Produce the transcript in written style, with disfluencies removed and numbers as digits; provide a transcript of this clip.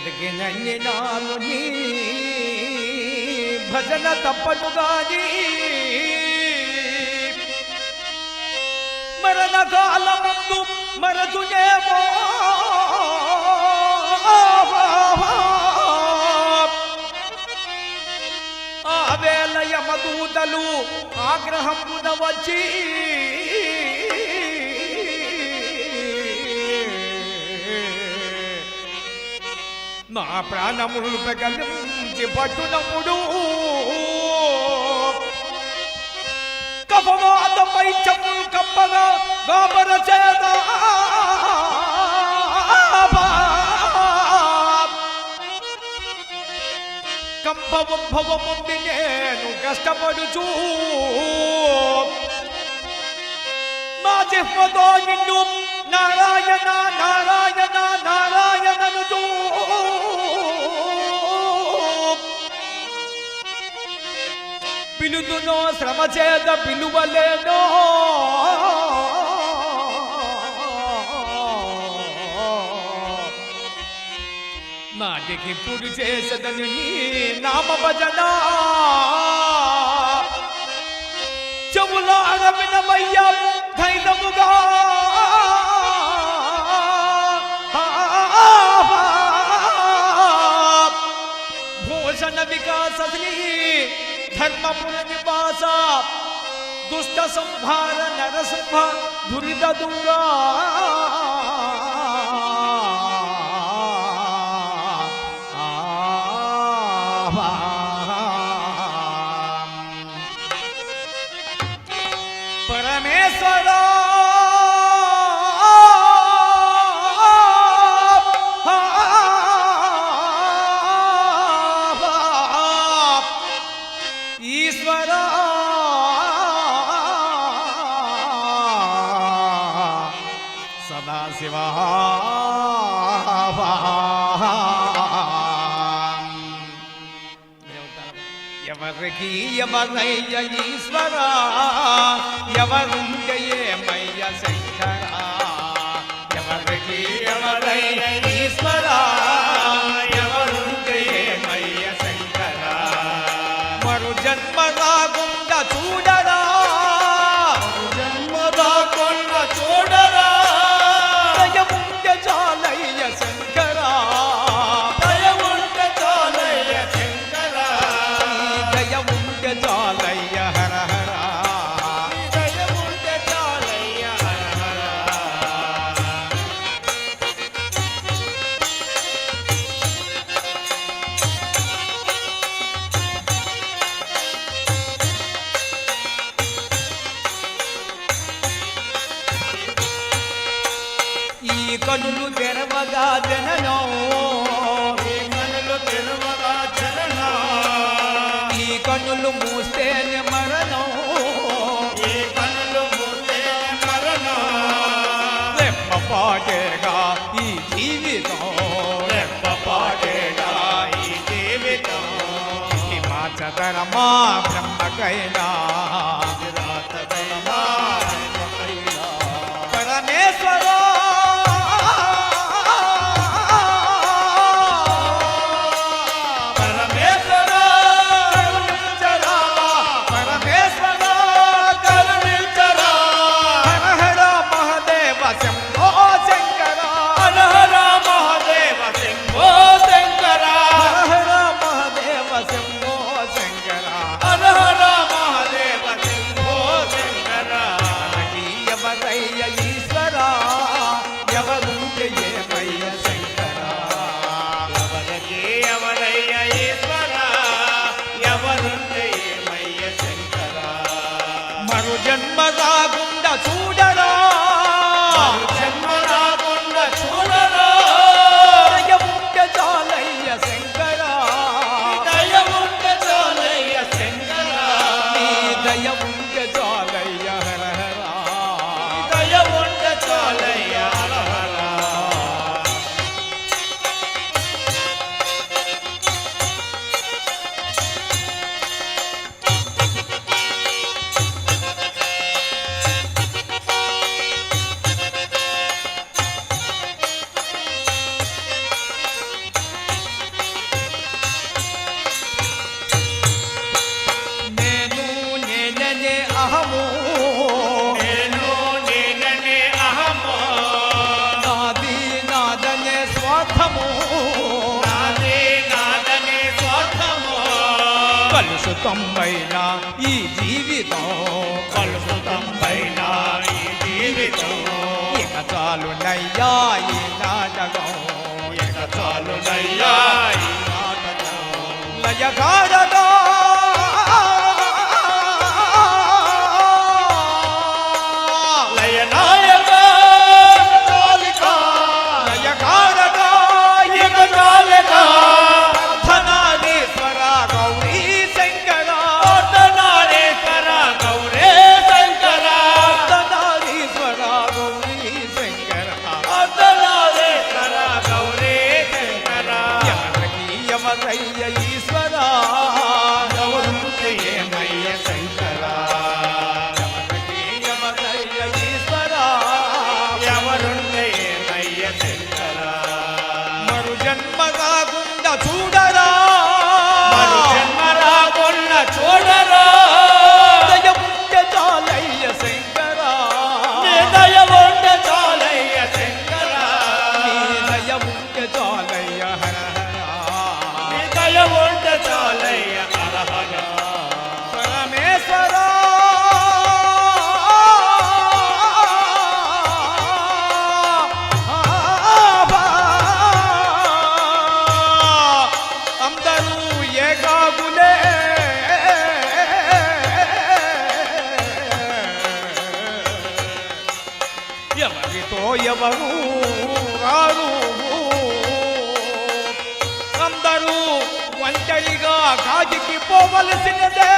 బ్రతికినన్ని నాను నీ భజన తప్పనుగాని మరణ కాలమందు మరచునేమో ఆ వేళ యమదూతలు ఆగ్రహమున వచ్చి నా ప్రాణములు పెగలించి పట్టునప్పుడు కఫవాదపై చెప్పులు కప్పగా గాబర చేత కంపవంభవముంది నేను కష్టపడుచూ నా జిహ్వతో నిన్ను నారాయణ నారాయణ నారాయణనుచూ పిలుదునో శ్రమ చేత పిలువలేనో నాటికి పుడు చేసదను నీ నామ భజన చెవులార వినమయ్యా ధైర్యముగా భూషణ వికాస ధర్మపుర నివాస దుష్ట సంహార నరసింహ దురిత దూరా పరమేశ్వరా ఈశ్వరా సదాశివా ఎవరికి ఎవరయ్య ఈశ్వరా ఎవరుంటే ఏమయ్య శంకరా ఎవరికి ఎవరయ్య ఈశ్వరా ఎవరుంటే ఏమయ్య శంకరా మరు జన్మ రాకుండా చూడరా జన్మ రాకుండా చూడరా దయముంటే చాలయ్య శంకరా దయముంటే చాలయ్య శంకరా దయముంటే చాలయ్య హర హర దయముంటే చాలయ్య హర హర ఈ కన్నులు తెరవగా జననో ఈ కన్నులు తెరవగా జననో ఈ కన్నులు మూస్తేనే మరణం ఈ కన్నులు మూస్తేనే మరణం రెప్పపాటేగా ఈ జీవితం రెప్పపాటేగా ఈ జీవితం హిమాచరమా బ్రహ్మకైనా పరమేశ్వరా హర హర మహాదేవ స్వార్థము నాదే నాదనే స్వార్థము కలుషితం పైన ఈ జీవితం కలుషితం పైన ఈ జీవితం ఇక చాలునయ్యా ఈ నాటకం ఇక చాలునయ్యా ఈ నాటకం లయగాడగా లయనాయక చాలిక లయగాడగా ఇక చాలిక అర్ధనారీశ్వర గౌరీ శంకర అర్ధనారీశ్వర గౌరే శంకర అర్ధనారీశ్వర గౌరీ శంకర అర్ధనారీశ్వర గౌరే శంకర ఎవరికి ఎవరయ్య ఈశ్వర ఎవరుంటే ఏమయ్య శంకర ఎవరికి ఎవరయ్య ఈశ్వర ఎవరుంటే ఏమయ్య శంకర మరు జన్మ కాకుండా చూడరా మరు జన్మ రాకుండా చూడరా దయముంటే చాలయ్య శంకర నీ దయ ఉంటే చాలయ్య శంకర నీ దయముంటే చాలయ్య హర నీ దయ ఉంటే చాలయ్య హర హర పరమేశ్వర అందరూ ఏకాగులే ఎవరితో ఎవరు రారు అందరూ ఒంటరిగా కాజికి పోవలసినదే